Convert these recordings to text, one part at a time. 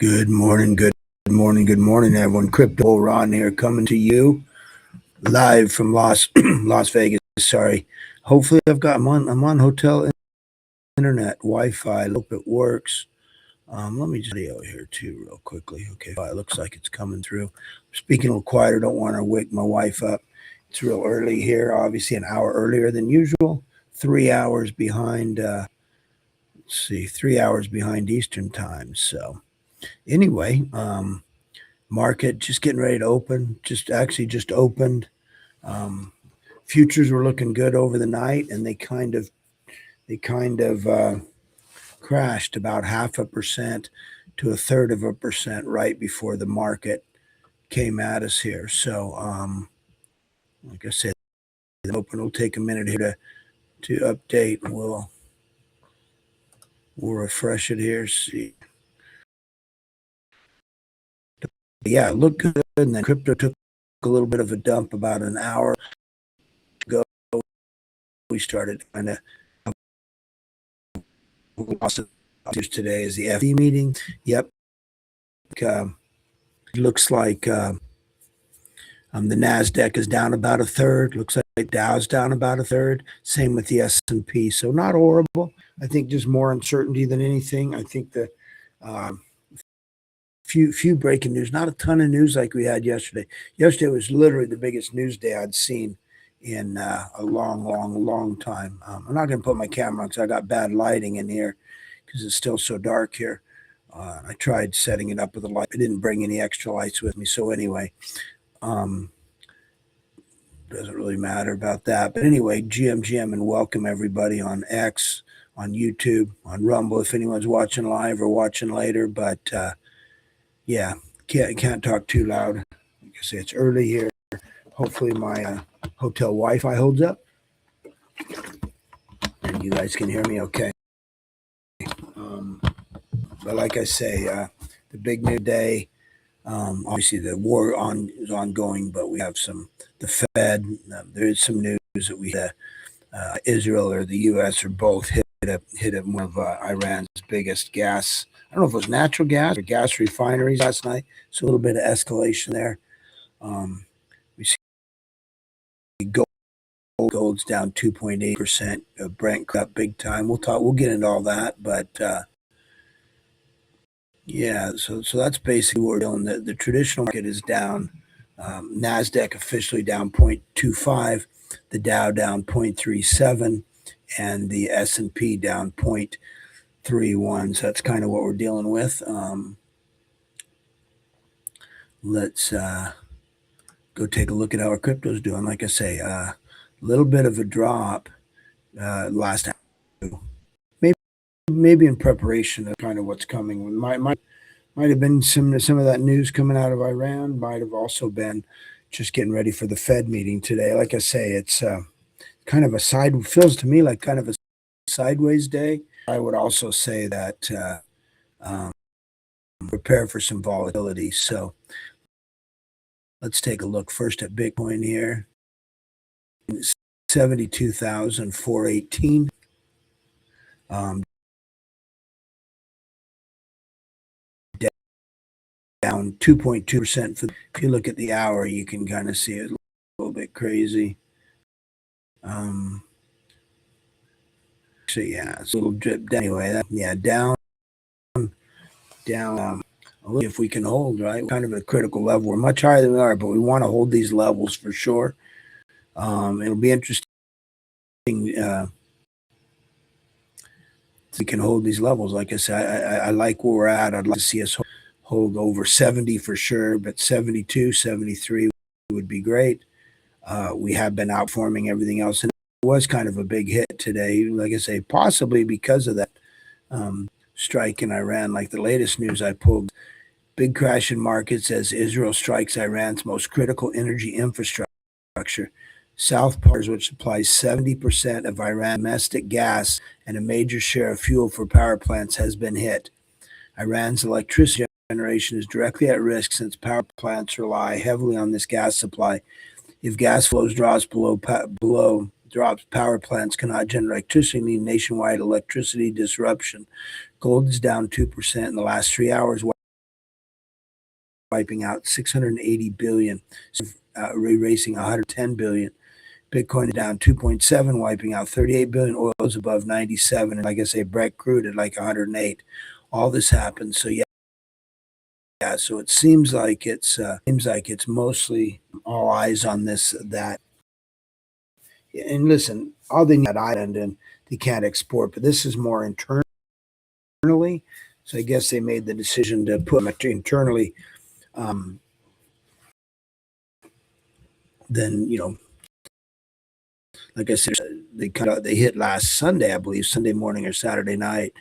Good morning, good morning, everyone. Crypto Ron here, coming to you live from Las Vegas. Sorry. Hopefully, I'm on hotel internet Wi-Fi. I hope it works. Let me just video here too, real quickly. Okay, it looks like it's coming through. I'm speaking a little quieter. Don't want to wake my wife up. It's real early here. Obviously, an hour earlier than usual. 3 hours behind. Let's see, 3 hours behind Eastern time. So. Anyway, market just getting ready to open, just opened. Futures were looking good over the night, and they kind of crashed about 0.5% to 1/3% right before the market came at us here. So, like I said, the open will take a minute here to update. We'll refresh it here. See. Yeah, it looked good, and then crypto took a little bit of a dump about an hour ago. We started kind of today is the FOMC meeting. Yep. Looks like the NASDAQ is down about a third. Looks like Dow's down about a third. Same with the S&P. So not horrible. I think just more uncertainty than anything. I think the few breaking news, not a ton of news like we had yesterday. Yesterday was literally the biggest news day I'd seen in a long time. I'm not going to put my camera on because I got bad lighting in here because it's still so dark here. I tried setting it up with a light. I didn't bring any extra lights with me. So anyway, doesn't really matter about that. But anyway, GM, and welcome everybody on X, on YouTube, on Rumble, if anyone's watching live or watching later. But yeah, can't talk too loud. Like I say, it's early here. Hopefully my hotel Wi-Fi holds up, and you guys can hear me okay. But like I say, the big new day. Obviously, the war is ongoing, but we have the Fed. There is some news that we Israel or the U.S. are both hit one of Iran's biggest gas. I don't know if it was natural gas or gas refineries last night. So a little bit of escalation there. We see gold's down 2.8%. Brent up big time. We'll get into all that, but yeah. So that's basically what we're doing. The traditional market is down. NASDAQ officially down 0.25. The Dow down 0.37, and the S&P down 0.31. So that's kind of what we're dealing with. Let's go take a look at how our crypto's doing. Like I say, a little bit of a drop last hour. Maybe in preparation of kind of what's coming. Might have been some of that news coming out of Iran. Might have also been just getting ready for the Fed meeting today. Like I say, it's kind of feels to me like kind of a sideways day. I would also say that prepare for some volatility. So let's take a look first at Bitcoin here. 72,418. Down 2.2%. If you look at the hour, you can kind of see it a little bit crazy. So yeah, it's a little drip down. Anyway, down. If we can hold, right, kind of a critical level. We're much higher than we are, but we want to hold these levels for sure. It'll be interesting. We can hold these levels. Like I said, I like where we're at. I'd like to see us hold over 70 for sure, but 72, 73 would be great. We have been outperforming everything else, and it was kind of a big hit today. Like I say, possibly because of that strike in Iran. Like the latest news I pulled, big crash in markets as Israel strikes Iran's most critical energy infrastructure. South Pars, which supplies 70% of Iran's domestic gas and a major share of fuel for power plants, has been hit. Iran's electricity generation is directly at risk since power plants rely heavily on this gas supply. If gas flows drops power plants cannot generate electricity, meaning nationwide electricity disruption. Gold is down 2% in the last 3 hours. wiping out 680 billion, erasing 110 billion. Bitcoin is down 2.7, wiping out 38 billion. Oil is above 97, and like I say, Brent crude at like 108. All this happened. So yeah. So it seems like it's mostly all eyes on this that. And listen, all they need that island, and they can't export, but this is more internally. So I guess they made the decision to put them internally. Then like I said, they hit last Sunday, I believe, Sunday morning or Saturday night,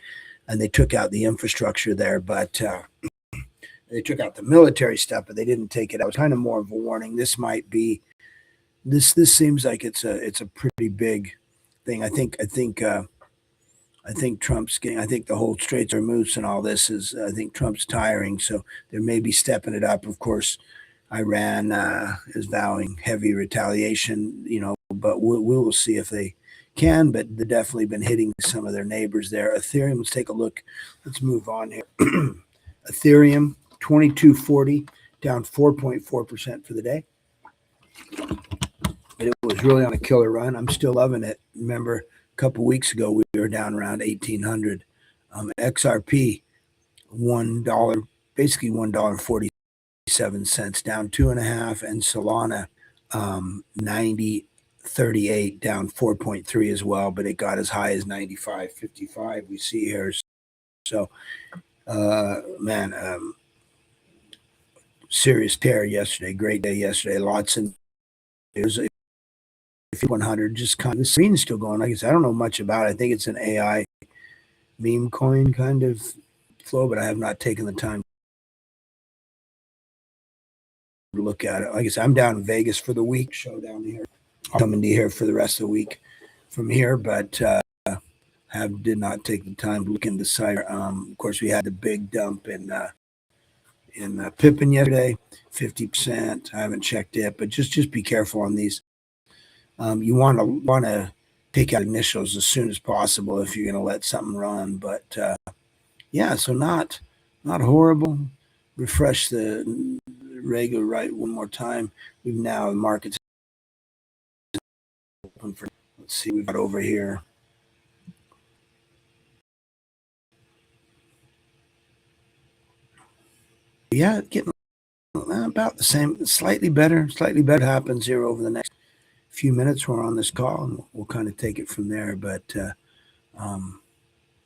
and they took out the infrastructure there, but they took out the military stuff, but they didn't take it out. It was kind of more of a warning. This might be this seems like it's a pretty big thing. I think Trump's getting. I think the whole Straits are moose and all this is. I think Trump's tiring, so they may be stepping it up. Of course, Iran is vowing heavy retaliation. But we will see if they can. But they've definitely been hitting some of their neighbors there. Ethereum. Let's take a look. Let's move on here. Ethereum 2240 down 4.4% for the day. It was really on a killer run. I'm still loving it. Remember, a couple weeks ago we were down around 1,800. XRP $1, basically $1.47, down 2.5, and Solana 90.38, down 4.3 as well, but it got as high as 95.55. We see here. So, serious tear yesterday. Great day yesterday. Lots of news. 100 just kind of the screen's still going. Like I said, I don't know much about it. I think it's an AI meme coin kind of flow, but I have not taken the time to look at it. Like I said, I'm down in Vegas for the week. Show down here. I'm coming to here for the rest of the week from here, but did not take the time to look into Cyber. Of course, we had the big dump in Pippin yesterday, 50%. I haven't checked it, but just be careful on these. You want to take out initials as soon as possible if you're going to let something run. But so not horrible. Refresh the regular right one more time. We've now the market's open for. Let's see, we've got over here. Yeah, getting about the same, slightly better. Slightly better happens here over the next few minutes. We're on this call, and we'll kind of take it from there. But the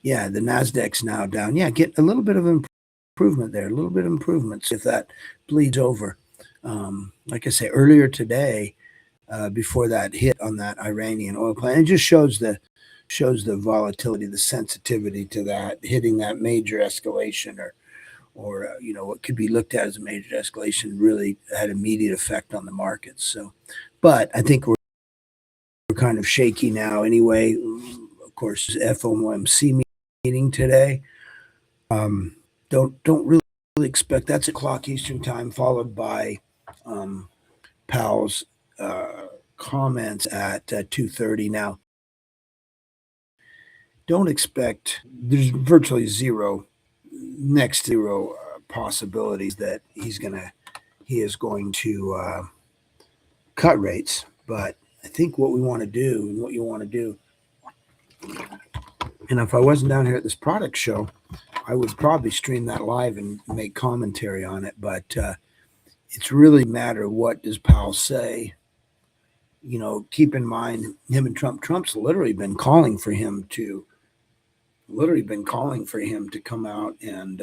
Nasdaq's now down. Yeah, get a little bit of improvement there, a little bit of improvement. So if that bleeds over, like I say earlier today, before that hit on that Iranian oil plant, it just shows the volatility, the sensitivity to that hitting that major escalation or what could be looked at as a major escalation really had immediate effect on the markets. So, but I think we're kind of shaky now anyway. Of course, FOMC meeting today. Don't really expect that's 8:00 Eastern time, followed by Powell's comments at 2:30. Now, don't expect. There's virtually next to zero possibilities that he is going to cut rates. But I think what we want to do and what you want to do, and if I wasn't down here at this product show, I would probably stream that live and make commentary on it. But it's really a matter of what does Powell say. Keep in mind him and Trump. Trump's literally been calling for him to come out and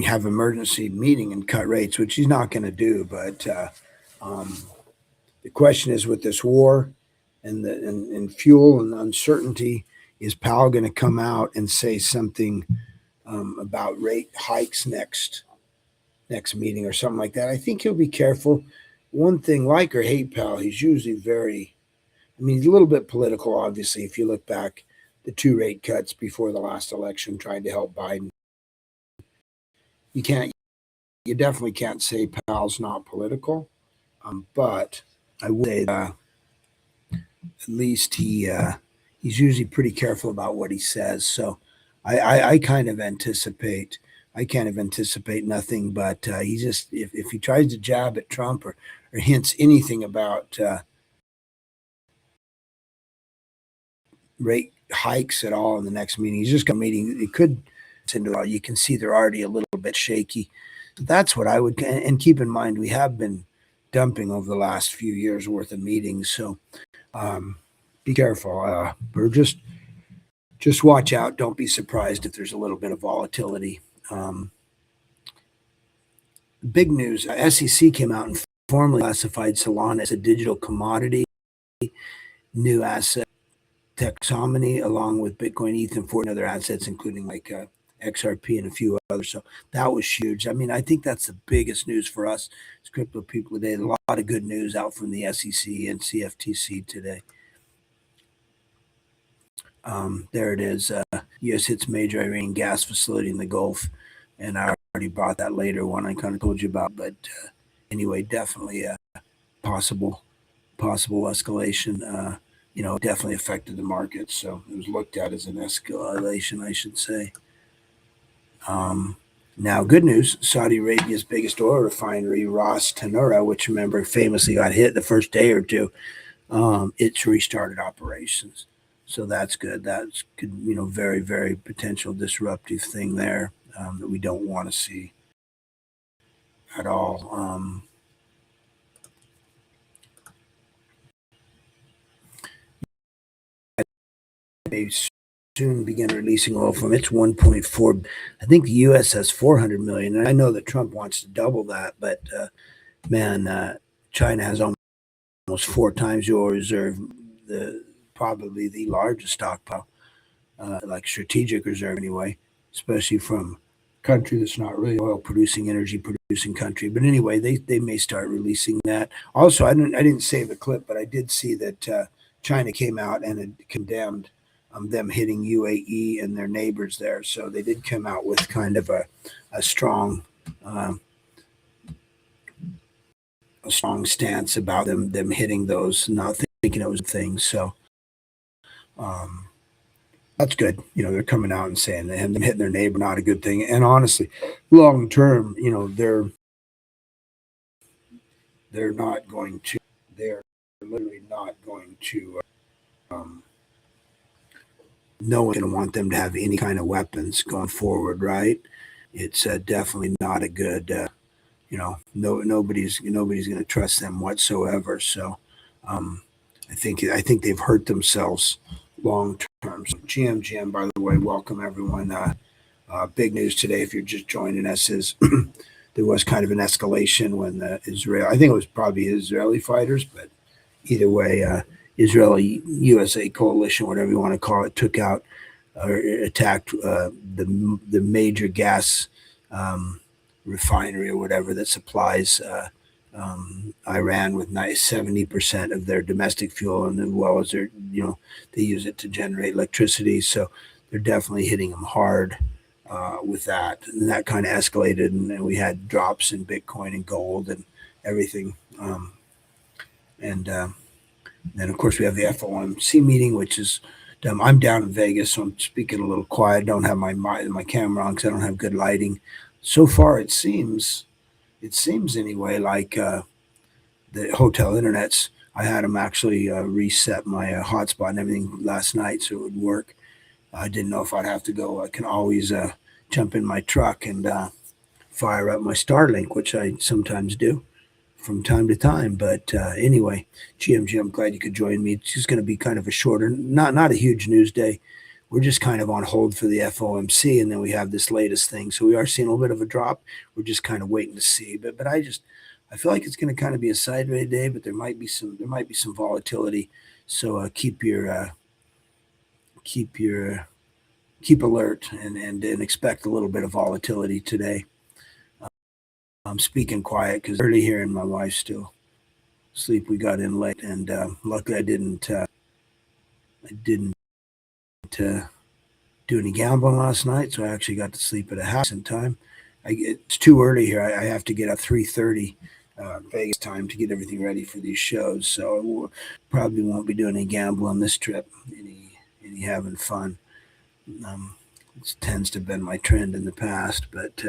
have emergency meeting and cut rates, which he's not going to do. But the question is, with this war and fuel and uncertainty, is Powell going to come out and say something about rate hikes next meeting or something like that? I think he'll be careful. One thing, like or hate Powell, he's usually he's a little bit political, obviously. If you look back, the 2 rate cuts before the last election trying to help Biden. You definitely can't say Powell's not political, but I would say at least he's usually pretty careful about what he says. So I kind of anticipate. I kind of anticipate nothing but he just if he tries to jab at Trump or hints anything about rate hikes at all in the next meeting, he's just going to meeting. It could you can see they're already a little bit shaky. So that's what I would and keep in mind we have been dumping over the last few years worth of meetings. So be careful. We're just watch out. Don't be surprised if there's a little bit of volatility. Big news: SEC came out and formally classified Solana as a digital commodity, new asset taxonomy, along with Bitcoin, ETH, and 4 other assets, including like XRP and a few others. So that was huge. I mean, I think that's the biggest news for us as crypto people today. A lot of good news out from the SEC and CFTC today. There it is. U.S. hits major Iranian gas facility in the Gulf, and I already brought that later one I kind of told you about. But anyway, definitely a possible escalation. Definitely affected the market. So it was looked at as an escalation, I should say. Now, good news: Saudi Arabia's biggest oil refinery, Ras Tanura, which remember famously got hit the first day or two, it's restarted operations. So that's good. That's good, very, very potential disruptive thing there that we don't want to see at all. They soon begin releasing oil from its 1.4. I think the U.S. has 400 million, and I know that Trump wants to double that, but man, China has almost 4 times your reserve. Probably the largest stockpile, like strategic reserve anyway, especially from a country that's not really oil producing, energy producing country. But anyway, they may start releasing that. Also, I didn't save the clip, but I did see that China came out and had condemned them hitting UAE and their neighbors there. So they did come out with kind of a strong stance about them hitting those, not thinking it was things. So that's good. They're coming out and saying that them hitting their neighbor not a good thing. And honestly, long term, they're not going to. They're literally not going to. No one's going to want them to have any kind of weapons going forward, right? It's definitely not a good. Nobody's going to trust them whatsoever. So, I think they've hurt themselves long term. So GM, by the way, welcome everyone. Big news today, if you're just joining us, is there was kind of an escalation when Israel, I think it was probably Israeli fighters, but either way, Israeli USA coalition, whatever you want to call it, took out or attacked the major gas refinery or whatever that supplies Iran with 70% of their domestic fuel, and as well as they use it to generate electricity. So they're definitely hitting them hard with that, and that kind of escalated, and we had drops in Bitcoin and gold and everything. And then of course we have the FOMC meeting, which is I'm down in Vegas, so I'm speaking a little quiet. I don't have my camera on because I don't have good lighting. So far, it seems anyway like the hotel internets. I had them actually reset my hotspot and everything last night so it would work. I didn't know if I'd have to go. I can always jump in my truck and fire up my Starlink, which I sometimes do from time to time. But anyway, GMG, I'm glad you could join me. It's just going to be kind of a shorter, not a huge news day. We're just kind of on hold for the FOMC, and then we have this latest thing. So we are seeing a little bit of a drop. We're just kind of waiting to see. But I feel like it's going to kind of be a sideways day, but there might be some volatility. So keep alert and expect a little bit of volatility today. I'm speaking quiet because early here and my wife's still asleep. We got in late, and luckily I didn't do any gambling last night, so I actually got to sleep at a house in time. It's too early here. I have to get up 3:30 Vegas time to get everything ready for these shows, so probably won't be doing any gambling this trip. Any having fun. It tends to have been my trend in the past. But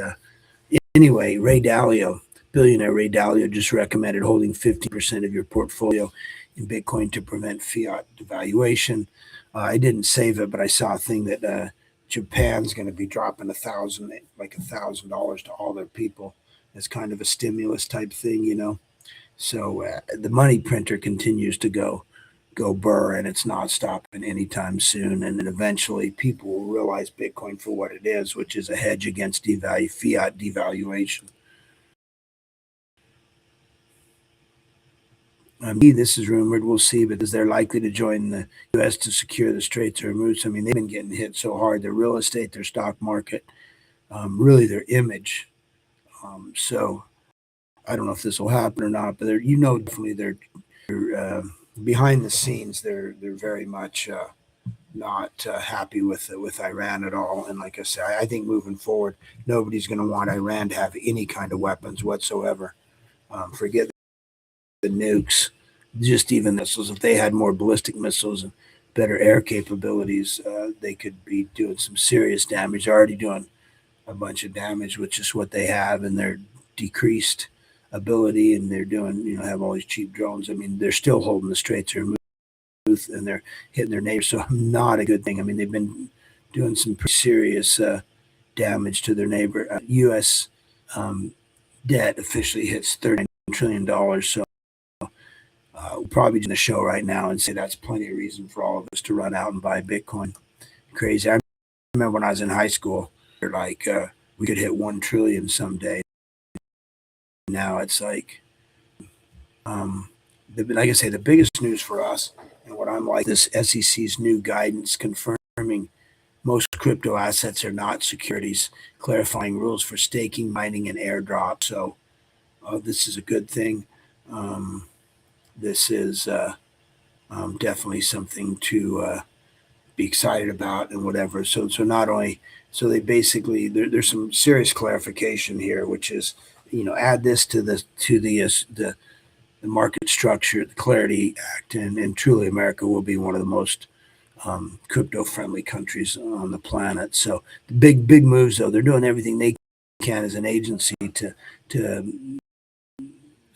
anyway, Ray Dalio, billionaire Ray Dalio, just recommended holding 50% of your portfolio in Bitcoin to prevent fiat devaluation. I didn't save it, but I saw a thing that Japan's going to be dropping $1,000 to all their people as kind of a stimulus type thing. So the money printer continues to go burr, and it's not stopping anytime soon. And then eventually, people will realize Bitcoin for what it is, which is a hedge against fiat devaluation. This is rumored. We'll see, but is they're likely to join the U.S. to secure the Straits of Hormuz? I mean, they've been getting hit so hard. Their real estate, their stock market, really their image. So I don't know if this will happen or not, but definitely they're behind the scenes. They're very much not happy with Iran at all. And like I said, I think moving forward, nobody's going to want Iran to have any kind of weapons whatsoever. Forget the nukes, just even missiles. If they had more ballistic missiles and better air capabilities, they could be doing some serious damage. They're already doing a bunch of damage with just what they have and their decreased ability, and they're doing, have all these cheap drones. I mean, they're still holding the Straits of Hormuz, and they're hitting their neighbors. So not a good thing. I mean, they've been doing some pretty serious damage to their neighbor. U.S. Debt officially hits $39 trillion. So we'll probably do the show right now and say that's plenty of reason for all of us to run out and buy Bitcoin. Crazy. I remember when I was in high school, they're like, we could hit 1 trillion someday. Now it's like, like I say, the biggest news for us and what I'm like, this SEC's new guidance confirming most crypto assets are not securities, clarifying rules for staking, mining, and airdrop. So this is a good thing. This is definitely something to be excited about and whatever. So not only they basically there's some serious clarification here, which is add this to the market structure, the Clarity Act, and truly America will be one of the most crypto friendly countries on the planet. So the big moves, though, they're doing everything they can as an agency to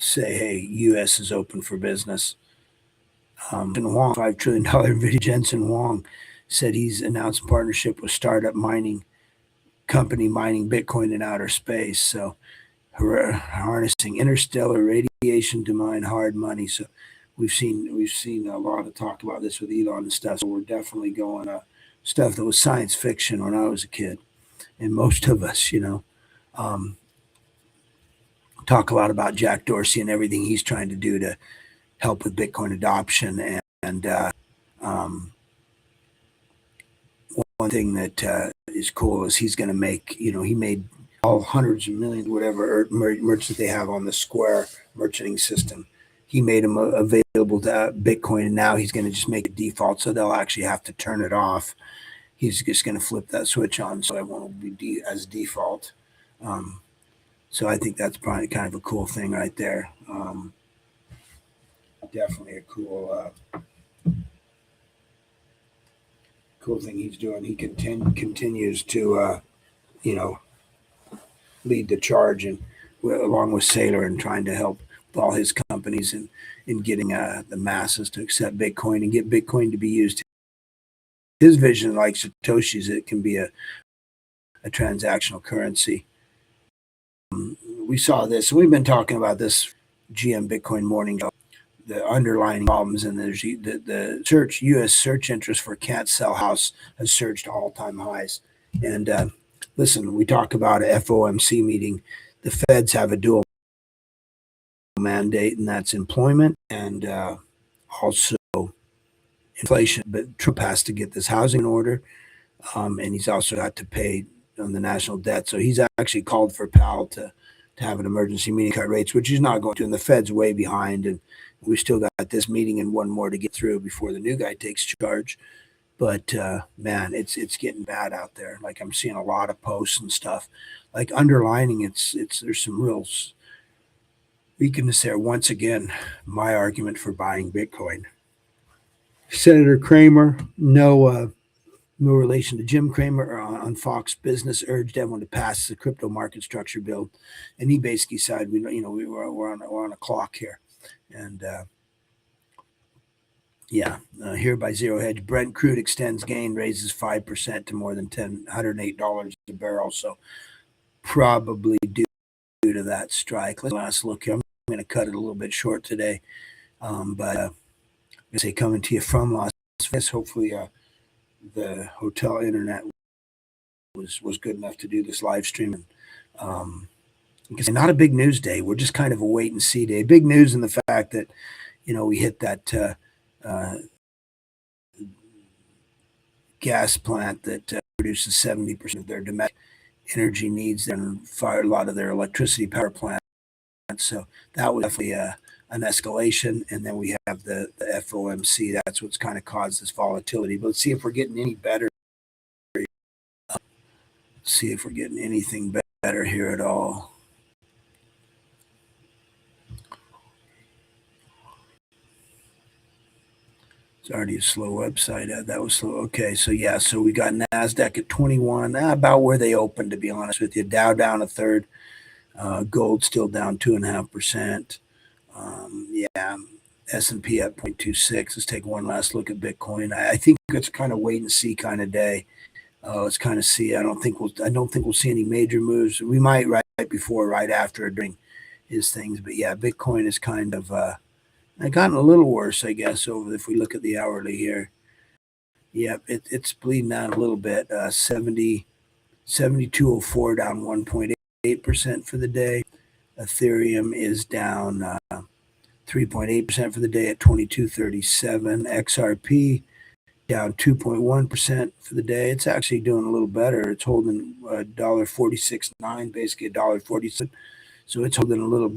say, hey, U.S. is open for business. Wong, $5 trillion video. Jensen Huang said he's announced a partnership with startup mining company mining Bitcoin in outer space. So harnessing interstellar radiation to mine hard money. So we've seen a lot of talk about this with Elon and stuff. So we're definitely going stuff that was science fiction when I was a kid, and most of us, talk a lot about Jack Dorsey and everything he's trying to do to help with Bitcoin adoption. And one thing that is cool is he's going to make, he made all hundreds of millions, whatever merchants they have on the Square merchanting system. He made them available to Bitcoin, and now he's going to just make it default, so they'll actually have to turn it off. He's just going to flip that switch on, so it won't be as default. So I think that's probably kind of a cool thing right there. Definitely a cool thing he's doing. He continues to lead the charge, and along with Saylor, and trying to help all his companies in getting the masses to accept Bitcoin and get Bitcoin to be used. His vision, like Satoshi's, it can be a transactional currency. We saw this, and we've been talking about this GM Bitcoin morning, the underlying problems, and there's the U.S. search interest for can't sell house has surged to all-time highs. And listen, we talk about a FOMC meeting. The Feds have a dual mandate, and that's employment and also inflation. But Trump has to get this housing in order, and he's also got to pay on the national debt. So he's actually called for Powell to have an emergency meeting, cut rates, which he's not going to. And the Fed's way behind, and we still got this meeting and one more to get through before the new guy takes charge. But man, it's getting bad out there. Like, I'm seeing a lot of posts and stuff. Like, underlining it's there's some real weakness there. Once again, my argument for buying Bitcoin. Senator Kramer, no no relation to Jim Cramer on Fox Business urged everyone to pass the crypto market structure bill, and he basically said, we're on a clock here, and here by Zero Hedge, Brent crude extends gain, raises 5% to more than $108 a barrel. So probably due to that strike. Last look here. I'm going to cut it a little bit short today, but I say coming to you from Las Vegas. Hopefully, the hotel internet was good enough to do this live stream. Because not a big news day. We're just kind of a wait and see day. Big news in the fact that we hit that gas plant that produces 70% of their domestic energy needs and fire a lot of their electricity power plants. So that was definitely an escalation. And then we have the FOMC. That's what's kind of caused this volatility. But let's see if we're getting any better. See if we're getting anything better here at all. It's already a slow website. That was slow. Okay, so so we got NASDAQ at 21, about where they opened, to be honest with you. Dow down a third. Gold still down 2.5%. S&P at 0.26. Let's take one last look at Bitcoin. I think it's kind of wait and see kind of day. Let's kind of see. I don't think we'll see any major moves. We might right before, right after, or during his things. But Bitcoin is kind of gotten a little worse, I guess. Over if we look at the hourly here, it's bleeding out a little bit. 72.04 down 1.8% for the day. Ethereum is down 3.8% for the day at 22.37. XRP down 2.1% for the day. It's actually doing a little better. It's holding $1.46.9, basically $1.47. So it's holding a little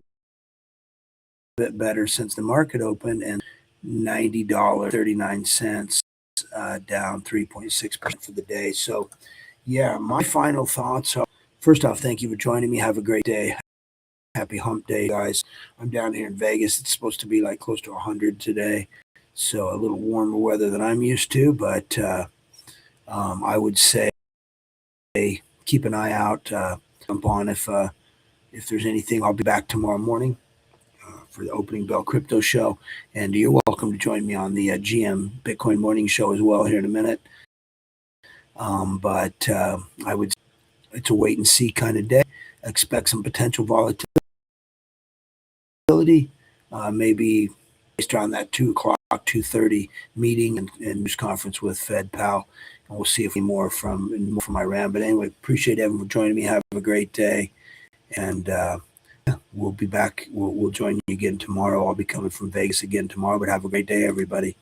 bit better since the market opened, and $90.39, down 3.6% for the day. So my final thoughts are, first off, thank you for joining me. Have a great day. Happy hump day, guys. I'm down here in Vegas. It's supposed to be like close to 100 today, so a little warmer weather than I'm used to, but I would say keep an eye out, jump on if there's anything. I'll be back tomorrow morning for the Opening Bell Crypto Show, and you're welcome to join me on the GM Bitcoin Morning Show as well here in a minute. But I would say it's a wait and see kind of day. Expect some potential volatility, maybe based around that 2:30 meeting and news conference with Fed Powell, and we'll see if we more from Iran. But anyway, appreciate everyone for joining me. Have a great day, and we'll be back. We'll join you again tomorrow. I'll be coming from Vegas again tomorrow. But have a great day, everybody.